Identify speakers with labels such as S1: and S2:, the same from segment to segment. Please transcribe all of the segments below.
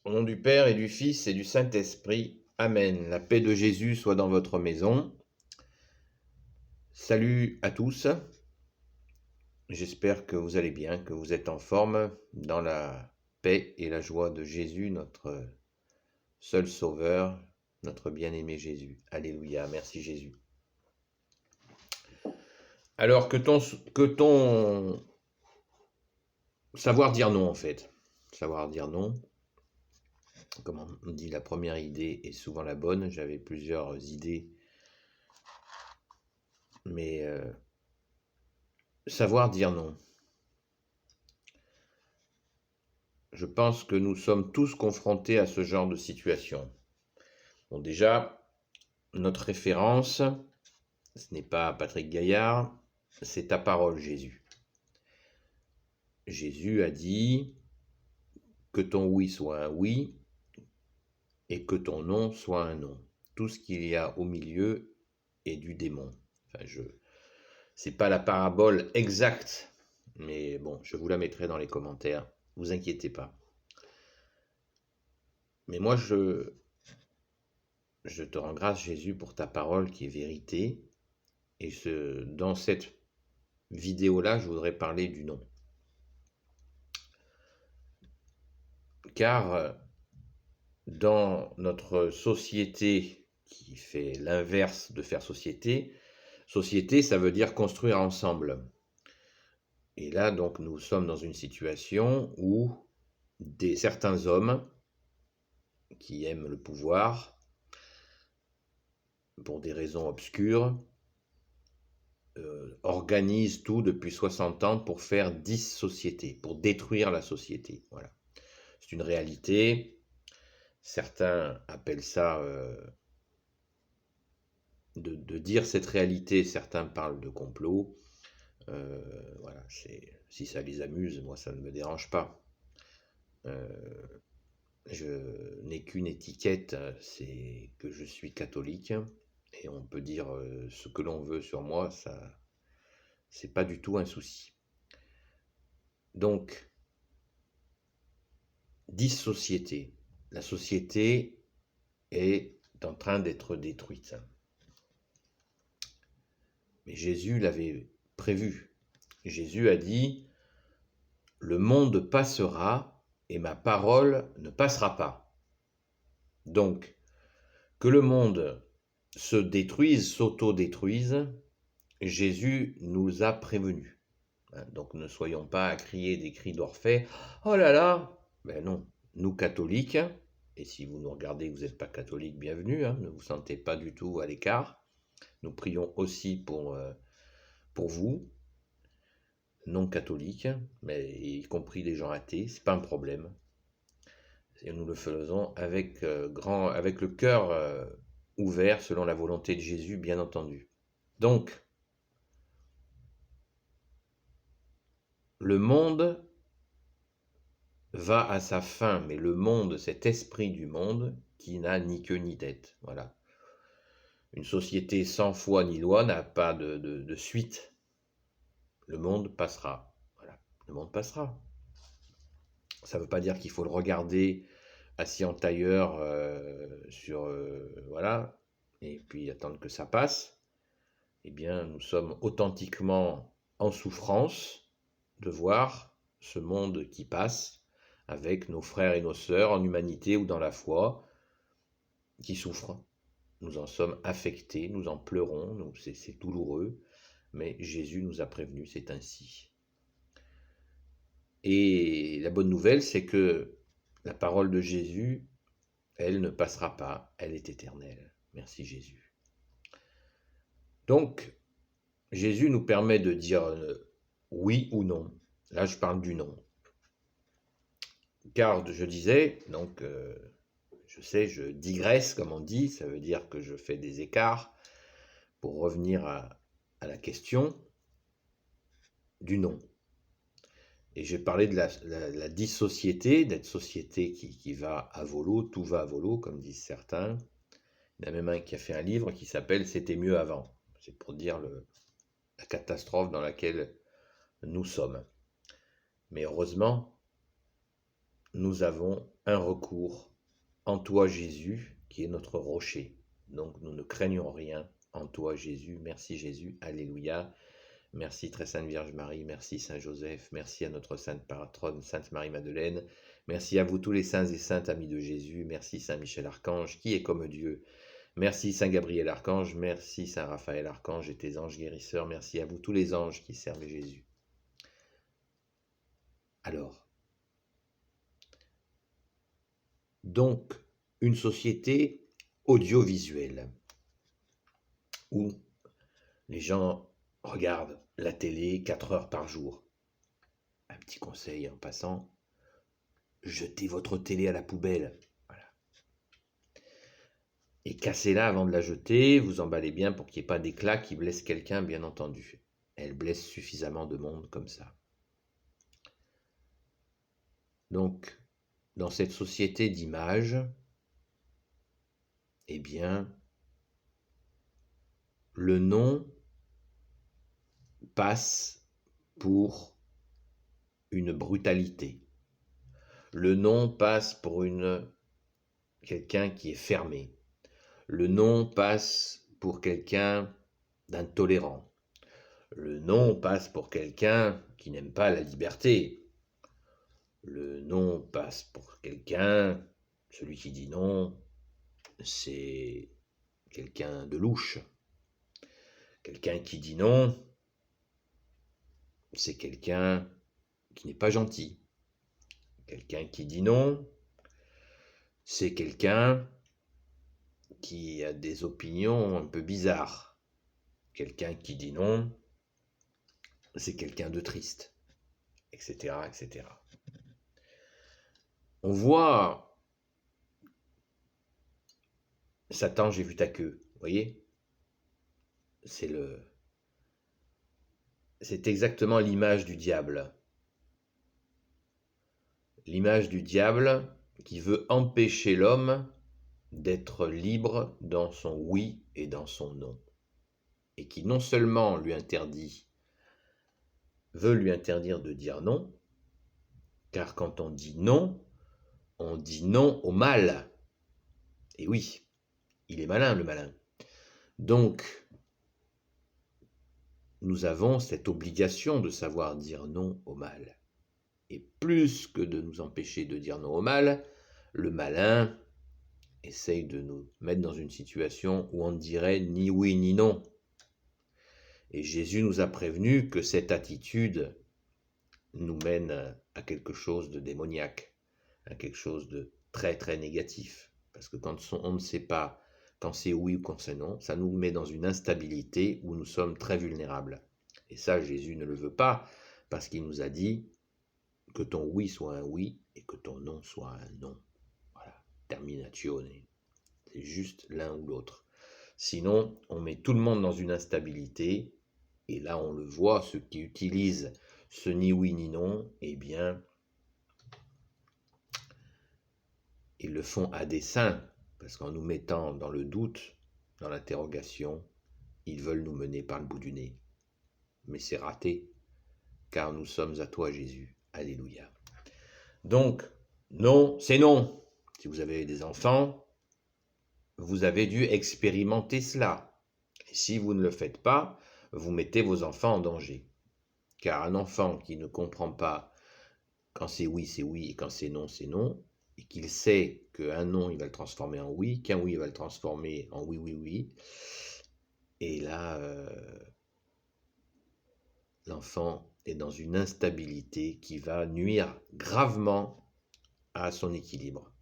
S1: Au nom du Père et du Fils et du Saint-Esprit. Amen. La paix de Jésus soit dans votre maison. Salut à tous. J'espère que vous allez bien, que vous êtes en forme dans la paix et la joie de Jésus, notre seul Sauveur, notre bien-aimé Jésus. Alléluia. Merci Jésus. Alors, que-t-on savoir dire non en fait? Savoir dire non. Comme on dit, la première idée est souvent la bonne. J'avais plusieurs idées, mais savoir dire non. Je pense que nous sommes tous confrontés à ce genre de situation. Bon, déjà, notre référence, ce n'est pas Patrick Gaillard, c'est ta parole, Jésus. Jésus a dit que ton oui soit un oui et que ton non soit un non. Tout ce qu'il y a au milieu est du démon. Enfin, c'est pas la parabole exacte, mais bon, je vous la mettrai dans les commentaires. Vous inquiétez pas. Mais moi, je te rends grâce, Jésus, pour ta parole qui est vérité. Et dans cette vidéo-là, je voudrais parler du non. Car dans notre société qui fait l'inverse de faire société, société, ça veut dire construire ensemble. Et là, donc, nous sommes dans une situation où certains hommes qui aiment le pouvoir, pour des raisons obscures, organisent tout depuis 60 ans pour faire dissociété, pour détruire la société. Voilà. C'est une réalité. Certains appellent ça de dire cette réalité. Certains parlent de complot. Voilà, si ça les amuse, moi ça ne me dérange pas. Je n'ai qu'une étiquette, c'est que je suis catholique. Et on peut dire ce que l'on veut sur moi, ça, c'est pas du tout un souci. Donc, dissociété. La société est en train d'être détruite. Mais Jésus l'avait prévu. Jésus a dit, le monde passera et ma parole ne passera pas. Donc, que le monde se détruise, s'auto-détruise, Jésus nous a prévenus. Donc ne soyons pas à crier des cris d'Orphée, oh là là, ben non, nous catholiques, et si vous nous regardez, vous n'êtes pas catholique, bienvenue, ne vous sentez pas du tout à l'écart, nous prions aussi pour vous, non catholiques, mais y compris les gens athées, c'est pas un problème. Et nous le faisons avec le cœur ouvert selon la volonté de Jésus, bien entendu. Donc, le monde va à sa fin, mais le monde, cet esprit du monde, qui n'a ni queue ni tête. Voilà. Une société sans foi ni loi n'a pas de suite. Le monde passera. Voilà. Le monde passera. Ça ne veut pas dire qu'il faut le regarder assis en tailleur voilà, et puis attendre que ça passe. Eh bien, nous sommes authentiquement en souffrance de voir ce monde qui passe avec nos frères et nos sœurs en humanité ou dans la foi qui souffrent. Nous en sommes affectés, nous en pleurons, c'est douloureux, mais Jésus nous a prévenus, c'est ainsi. Et la bonne nouvelle, c'est que la parole de Jésus, elle ne passera pas, elle est éternelle. Merci Jésus. Donc, Jésus nous permet de dire oui ou non. Là, je parle du non. Car je disais, donc, je sais, je digresse, comme on dit, ça veut dire que je fais des écarts pour revenir à la question du non. Et j'ai parlé de la dissociété, d'être société qui va à volo, tout va à volo, comme disent certains. Il y en a même un qui a fait un livre qui s'appelle « C'était mieux avant ». C'est pour dire la catastrophe dans laquelle nous sommes. Mais heureusement, nous avons un recours en toi, Jésus, qui est notre rocher. Donc nous ne craignons rien en toi, Jésus. Merci Jésus. Alléluia. Merci très Sainte Vierge Marie, merci Saint Joseph, merci à notre Sainte Patronne, Sainte Marie-Madeleine, merci à vous tous les saints et saintes amis de Jésus, merci Saint Michel Archange, qui est comme Dieu, merci Saint Gabriel Archange, merci Saint Raphaël Archange et tes anges guérisseurs, merci à vous tous les anges qui servent Jésus. Alors, donc, une société audiovisuelle, où les gens regardent la télé 4 heures par jour. Un petit conseil en passant, jetez votre télé à la poubelle. Voilà. Et cassez-la avant de la jeter, vous emballez bien pour qu'il n'y ait pas d'éclat qui blesse quelqu'un, bien entendu. Elle blesse suffisamment de monde comme ça. Donc, dans cette société d'images, eh bien, le nom passe pour une brutalité. Le nom passe pour quelqu'un qui est fermé. Le nom passe pour quelqu'un d'intolérant. Le nom passe pour quelqu'un qui n'aime pas la liberté. Le non passe pour quelqu'un, celui qui dit non, c'est quelqu'un de louche. Quelqu'un qui dit non, c'est quelqu'un qui n'est pas gentil. Quelqu'un qui dit non, c'est quelqu'un qui a des opinions un peu bizarres. Quelqu'un qui dit non, c'est quelqu'un de triste, etc., etc. On voit Satan, j'ai vu ta queue, vous voyez? C'est exactement l'image du diable. L'image du diable qui veut empêcher l'homme d'être libre dans son oui et dans son non. Et qui non seulement veut lui interdire de dire non, car quand on dit non au mal. Et oui, il est malin, le malin. Donc, nous avons cette obligation de savoir dire non au mal. Et plus que de nous empêcher de dire non au mal, le malin essaye de nous mettre dans une situation où on ne dirait ni oui ni non. Et Jésus nous a prévenu que cette attitude nous mène à quelque chose de démoniaque, à quelque chose de très très négatif. Parce que quand on ne sait pas quand c'est oui ou quand c'est non, ça nous met dans une instabilité où nous sommes très vulnérables. Et ça, Jésus ne le veut pas, parce qu'il nous a dit que ton oui soit un oui et que ton non soit un non. Voilà, terminazione. C'est juste l'un ou l'autre. Sinon, on met tout le monde dans une instabilité, et là on le voit, ceux qui utilisent ce ni oui ni non, eh bien, ils le font à dessein, parce qu'en nous mettant dans le doute, dans l'interrogation, ils veulent nous mener par le bout du nez. Mais c'est raté, car nous sommes à toi, Jésus. Alléluia. Donc, non, c'est non. Si vous avez des enfants, vous avez dû expérimenter cela. Et si vous ne le faites pas, vous mettez vos enfants en danger. Car un enfant qui ne comprend pas quand c'est oui et quand c'est non, et qu'il sait qu'un non, il va le transformer en oui, qu'un oui, il va le transformer en oui, et là, l'enfant est dans une instabilité qui va nuire gravement à son équilibre.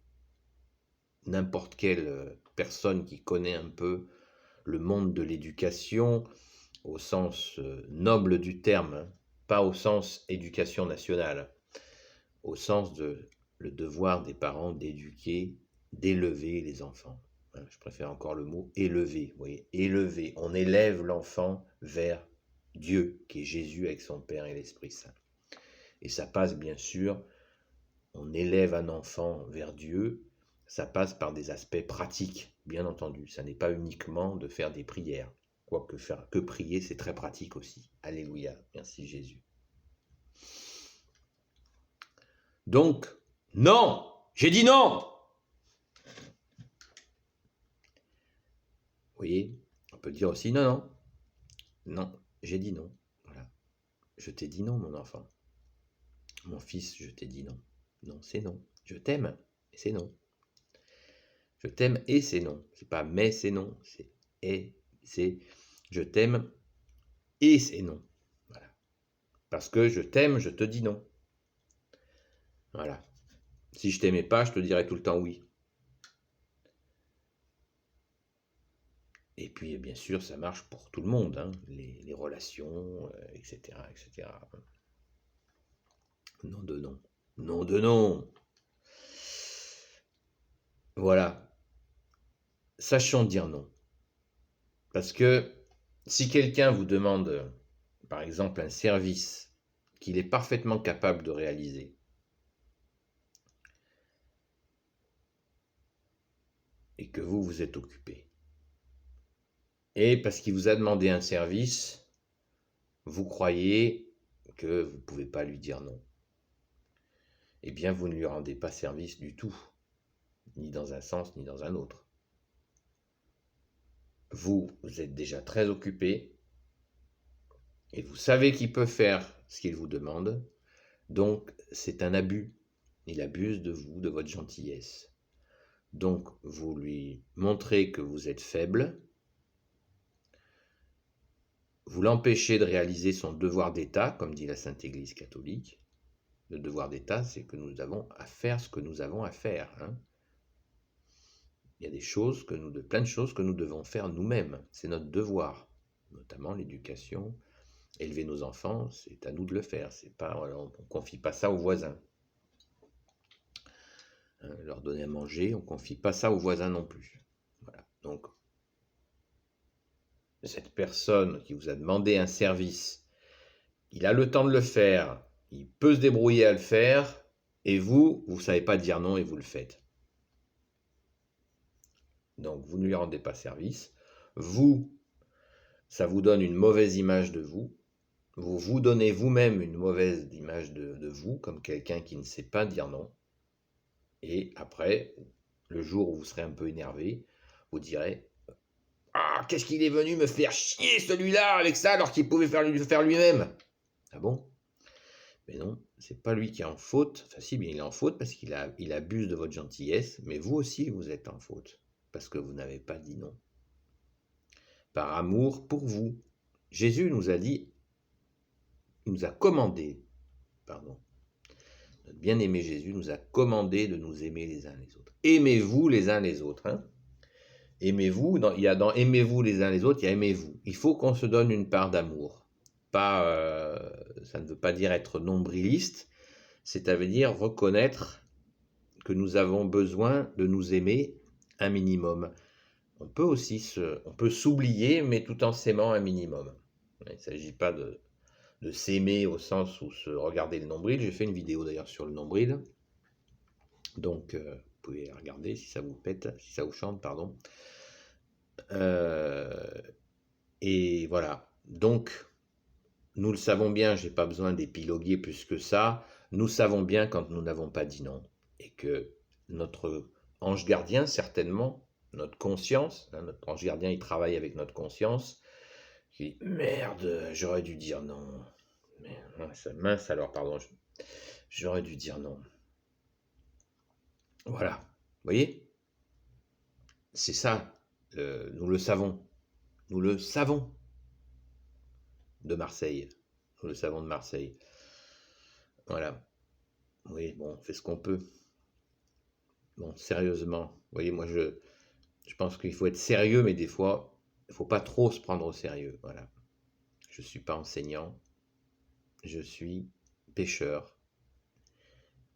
S1: N'importe quelle personne qui connaît un peu le monde de l'éducation, au sens noble du terme, hein, pas au sens éducation nationale, au sens de le devoir des parents d'éduquer, d'élever les enfants. Je préfère encore le mot élever. Vous voyez, élever. On élève l'enfant vers Dieu, qui est Jésus avec son Père et l'Esprit Saint. Et ça passe bien sûr, on élève un enfant vers Dieu, ça passe par des aspects pratiques, bien entendu. Ça n'est pas uniquement de faire des prières. Quoique que prier, c'est très pratique aussi. Alléluia. Merci Jésus. Donc, Non! J'ai dit non! Vous voyez, on peut dire aussi non, non. Non, j'ai dit non. Voilà. Je t'ai dit non, mon enfant. Mon fils, je t'ai dit non. Non, c'est non. Je t'aime, et c'est non. Je t'aime et c'est non. C'est pas mais c'est non. C'est et c'est je t'aime et c'est non. Voilà. Parce que je t'aime, je te dis non. Voilà. Si je t'aimais pas, je te dirais tout le temps oui. Et puis, bien sûr, ça marche pour tout le monde, hein, les relations, etc., etc. Non de non. Non de non. Voilà. Sachons dire non. Parce que si quelqu'un vous demande, par exemple, un service qu'il est parfaitement capable de réaliser, et que vous, vous êtes occupé, et parce qu'il vous a demandé un service, vous croyez que vous ne pouvez pas lui dire non, eh bien, vous ne lui rendez pas service du tout, ni dans un sens, ni dans un autre. Vous êtes déjà très occupé, et vous savez qu'il peut faire ce qu'il vous demande, donc c'est un abus. Il abuse de vous, de votre gentillesse. Donc vous lui montrez que vous êtes faible, vous l'empêchez de réaliser son devoir d'État, comme dit la Sainte Église catholique. Le devoir d'État, c'est que nous avons à faire ce que nous avons à faire. Hein. Il y a plein de choses que nous devons faire nous-mêmes. C'est notre devoir, notamment l'éducation. Élever nos enfants, c'est à nous de le faire. C'est pas, on ne confie pas ça aux voisins. Hein, leur donner à manger, on ne confie pas ça aux voisins non plus. Voilà. Donc, cette personne qui vous a demandé un service, il a le temps de le faire, il peut se débrouiller à le faire, et vous ne savez pas dire non et vous le faites. Donc, vous ne lui rendez pas service. Vous, ça vous donne une mauvaise image de vous. Vous vous donnez vous-même une mauvaise image de vous, comme quelqu'un qui ne sait pas dire non. Et après, le jour où vous serez un peu énervé, vous direz « Ah, qu'est-ce qu'il est venu me faire chier celui-là avec ça alors qu'il pouvait le faire lui-même » Ah bon? Mais non, c'est pas lui qui est en faute. Enfin si, bien il est en faute parce qu'il abuse de votre gentillesse, mais vous aussi vous êtes en faute parce que vous n'avez pas dit non. Par amour pour vous. Jésus nous a dit, il nous a commandé, pardon, notre bien-aimé Jésus nous a commandé de nous aimer les uns les autres. Aimez-vous les uns les autres. Hein. Aimez-vous, il y a dans aimez-vous les uns les autres, il y a aimez-vous. Il faut qu'on se donne une part d'amour. Ça ne veut pas dire être nombriliste, c'est-à-dire reconnaître que nous avons besoin de nous aimer un minimum. On peut s'oublier, mais tout en s'aimant un minimum. Il ne s'agit pas de s'aimer au sens où se regarder le nombril. J'ai fait une vidéo d'ailleurs sur le nombril. Donc, vous pouvez regarder si ça vous pète, si ça vous chante, pardon. Et voilà. Donc, nous le savons bien, je n'ai pas besoin d'épiloguer plus que ça. Nous savons bien quand nous n'avons pas dit non. Et que notre ange gardien, certainement, notre conscience, hein, notre ange gardien, il travaille avec notre conscience, qui dit « Merde, j'aurais dû dire non. Mince alors, pardon, j'aurais dû dire non. » Voilà, vous voyez? C'est ça, nous le savons. Nous le savons de Marseille. Nous le savons de Marseille. Voilà. Oui, bon, on fait ce qu'on peut. Bon, sérieusement. Vous voyez, moi, je pense qu'il faut être sérieux, mais des fois, il ne faut pas trop se prendre au sérieux. Voilà. Je ne suis pas enseignant. Je suis pécheur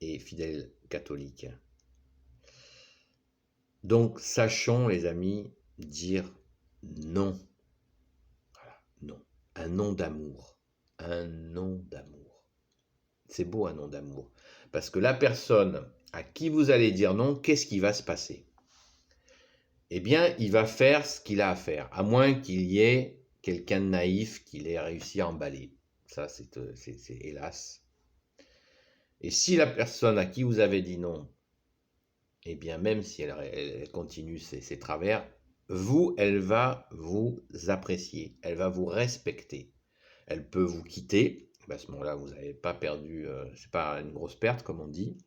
S1: et fidèle catholique. Donc, sachons, les amis, dire non. Voilà, non. Un non d'amour. Un non d'amour. C'est beau, un non d'amour. Parce que la personne à qui vous allez dire non, qu'est-ce qui va se passer? Eh bien, il va faire ce qu'il a à faire, à moins qu'il y ait quelqu'un de naïf qui l'ait réussi à emballer. Ça, c'est hélas. Et si la personne à qui vous avez dit non, eh bien, même si elle continue ses travers, elle va vous apprécier, elle va vous respecter. Elle peut vous quitter, à ce moment-là, vous n'avez pas perdu, c'est pas une grosse perte, comme on dit,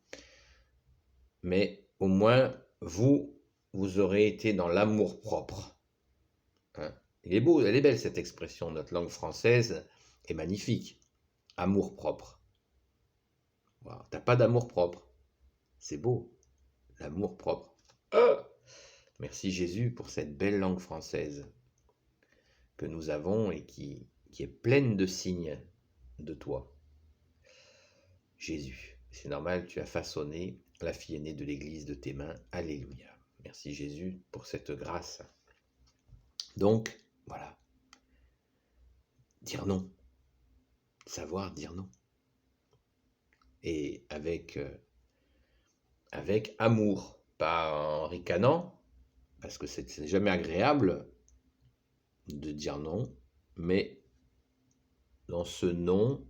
S1: mais au moins, vous aurez été dans l'amour propre. Hein. Il est beau, elle est belle cette expression, notre langue française est magnifique. Amour propre. Wow. T'as pas d'amour propre. C'est beau, l'amour propre. Merci Jésus pour cette belle langue française que nous avons et qui est pleine de signes de toi. Jésus, c'est normal, tu as façonné la fille aînée de l'Église de tes mains. Alléluia. Merci Jésus pour cette grâce. Donc, voilà. Dire non. Savoir dire non. Et avec amour, pas en ricanant, parce que c'est jamais agréable de dire non, mais dans ce non,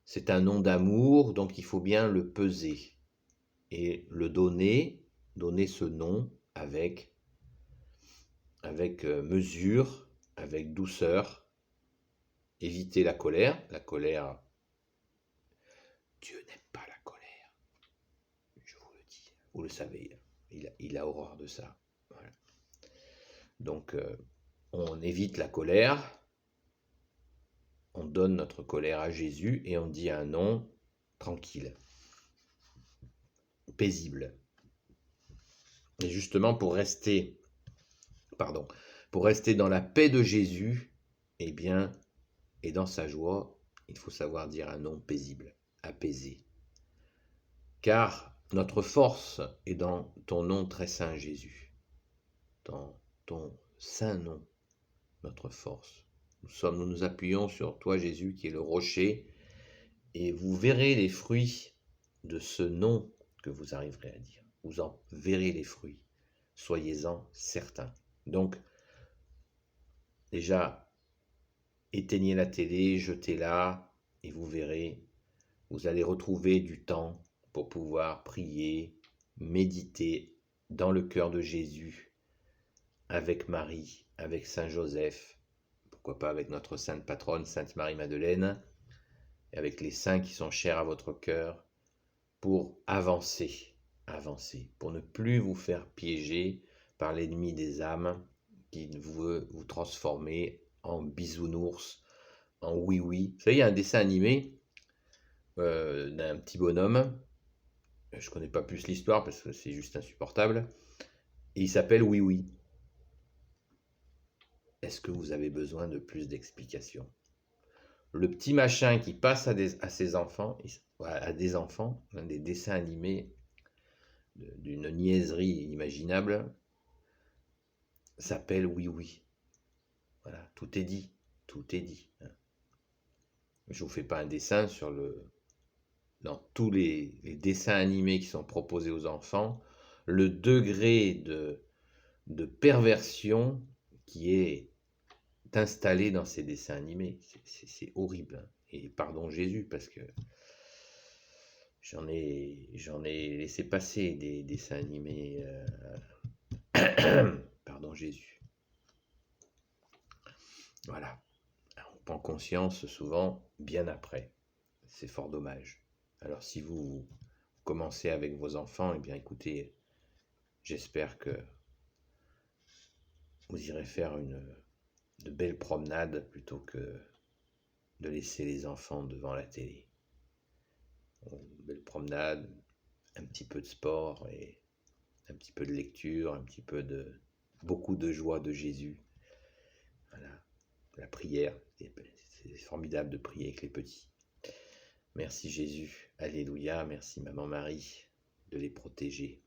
S1: c'est un non d'amour, donc il faut bien le peser et le donner ce non avec mesure, avec douceur, éviter la colère. La colère, Dieu n'aime pas la colère, je vous le dis, vous le savez, il a horreur de ça. Voilà. Donc, on évite la colère, on donne notre colère à Jésus et on dit un non tranquille, paisible. Et justement, pour rester dans la paix de Jésus, eh bien, et dans sa joie, il faut savoir dire un non paisible, apaisé. Car notre force est dans ton nom très saint, Jésus. Dans ton saint nom, notre force. Nous nous appuyons sur toi, Jésus, qui est le rocher, et vous verrez les fruits de ce nom que vous arriverez à dire. Vous en verrez les fruits. Soyez-en certains. Donc, déjà, éteignez la télé, jetez-la, et vous verrez, vous allez retrouver du temps pour pouvoir prier, méditer dans le cœur de Jésus, avec Marie, avec Saint Joseph, pourquoi pas avec notre sainte patronne, Sainte Marie-Madeleine, et avec les saints qui sont chers à votre cœur, pour avancer, pour ne plus vous faire piéger par l'ennemi des âmes qui veut vous transformer en bisounours, en oui-oui. Vous savez, il y a un dessin animé d'un petit bonhomme, je ne connais pas plus l'histoire parce que c'est juste insupportable, et il s'appelle Oui-Oui. Est-ce que vous avez besoin de plus d'explications? Le petit machin qui passe à des enfants, des dessins animés d'une niaiserie inimaginable, s'appelle Oui-Oui. Voilà, tout est dit, tout est dit. Je ne vous fais pas un dessin dans tous les dessins animés qui sont proposés aux enfants, le degré de perversion qui est installé dans ces dessins animés. C'est horrible. Et pardon Jésus, parce que j'en ai laissé passer des dessins animés. Pardon Jésus. Voilà. On prend conscience souvent bien après. C'est fort dommage. Alors si vous commencez avec vos enfants, eh bien écoutez, j'espère que vous irez faire de belles promenades plutôt que de laisser les enfants devant la télé. Une belle promenade, un petit peu de sport et un petit peu de lecture, beaucoup de joie de Jésus. Voilà, la prière, c'est formidable de prier avec les petits. Merci Jésus, alléluia, merci Maman Marie de les protéger.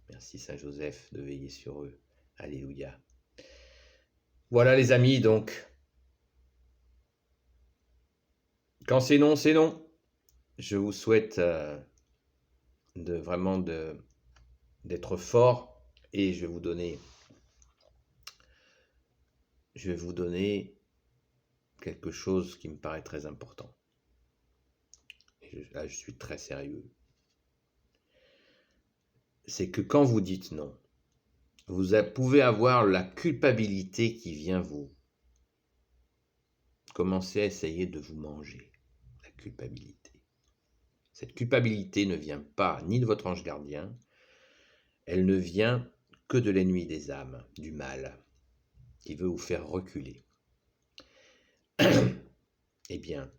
S1: Merci Saint Joseph de veiller sur eux, alléluia. Voilà les amis, donc, quand c'est non, c'est non. Je vous souhaite d'être fort et je vais vous donner quelque chose qui me paraît très important. là je suis très sérieux, c'est que quand vous dites non, vous pouvez avoir la culpabilité qui vient vous commencer à essayer de vous manger, la culpabilité. Cette culpabilité ne vient pas ni de votre ange gardien, elle ne vient que de l'ennemi des âmes, du mal, qui veut vous faire reculer. Eh bien,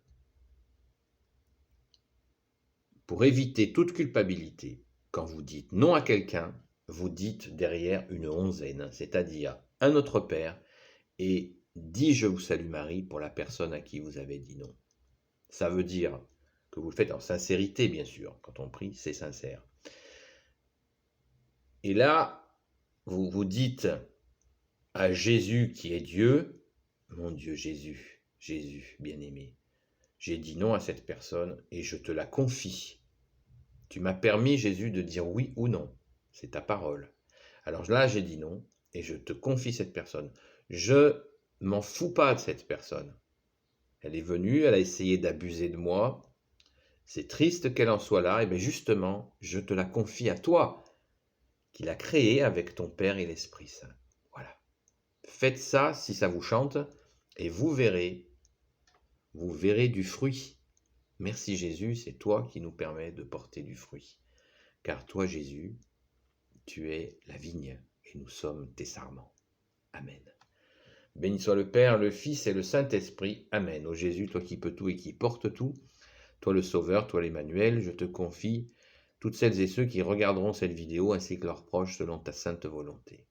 S1: pour éviter toute culpabilité, quand vous dites non à quelqu'un, vous dites derrière une onzaine, c'est-à-dire un Notre Père et 10 Je vous salue Marie pour la personne à qui vous avez dit non. Ça veut dire que vous le faites en sincérité, bien sûr. Quand on prie, c'est sincère. Et là, vous vous dites à Jésus qui est Dieu, mon Dieu Jésus, Jésus bien-aimé, j'ai dit non à cette personne et je te la confie. Tu m'as permis, Jésus, de dire oui ou non. C'est ta parole. Alors là, j'ai dit non et je te confie cette personne. Je m'en fous pas de cette personne. Elle est venue, elle a essayé d'abuser de moi. C'est triste qu'elle en soit là. Et bien justement, je te la confie à toi, qui l'as créée avec ton Père et l'Esprit Saint. Voilà. Faites ça si ça vous chante et vous verrez du fruit. Merci Jésus, c'est toi qui nous permets de porter du fruit. Car toi Jésus, tu es la vigne et nous sommes tes sarments. Amen. Béni soit le Père, le Fils et le Saint-Esprit. Amen. Ô Jésus, toi qui peux tout et qui portes tout, toi le Sauveur, toi l'Emmanuel, je te confie toutes celles et ceux qui regarderont cette vidéo ainsi que leurs proches selon ta sainte volonté.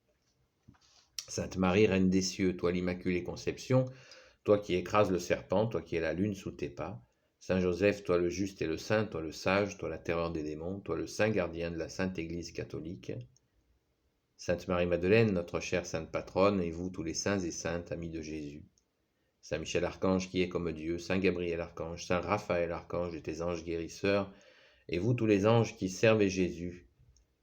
S1: Sainte Marie, Reine des cieux, toi l'Immaculée Conception, toi qui écrases le serpent, toi qui es la lune sous tes pas. Saint Joseph, toi le juste et le saint, toi le sage, toi la terreur des démons, toi le saint gardien de la Sainte Église catholique. Sainte Marie-Madeleine, notre chère sainte patronne, et vous tous les saints et saintes, amis de Jésus. Saint Michel Archange qui est comme Dieu, Saint Gabriel Archange, Saint Raphaël Archange et tes anges guérisseurs, et vous tous les anges qui servez Jésus,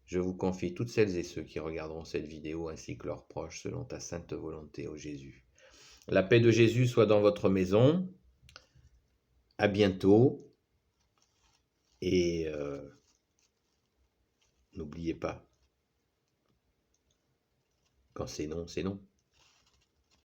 S1: je vous confie toutes celles et ceux qui regarderont cette vidéo ainsi que leurs proches selon ta sainte volonté, ô Jésus. La paix de Jésus soit dans votre maison. À bientôt. Et n'oubliez pas, quand c'est non, c'est non.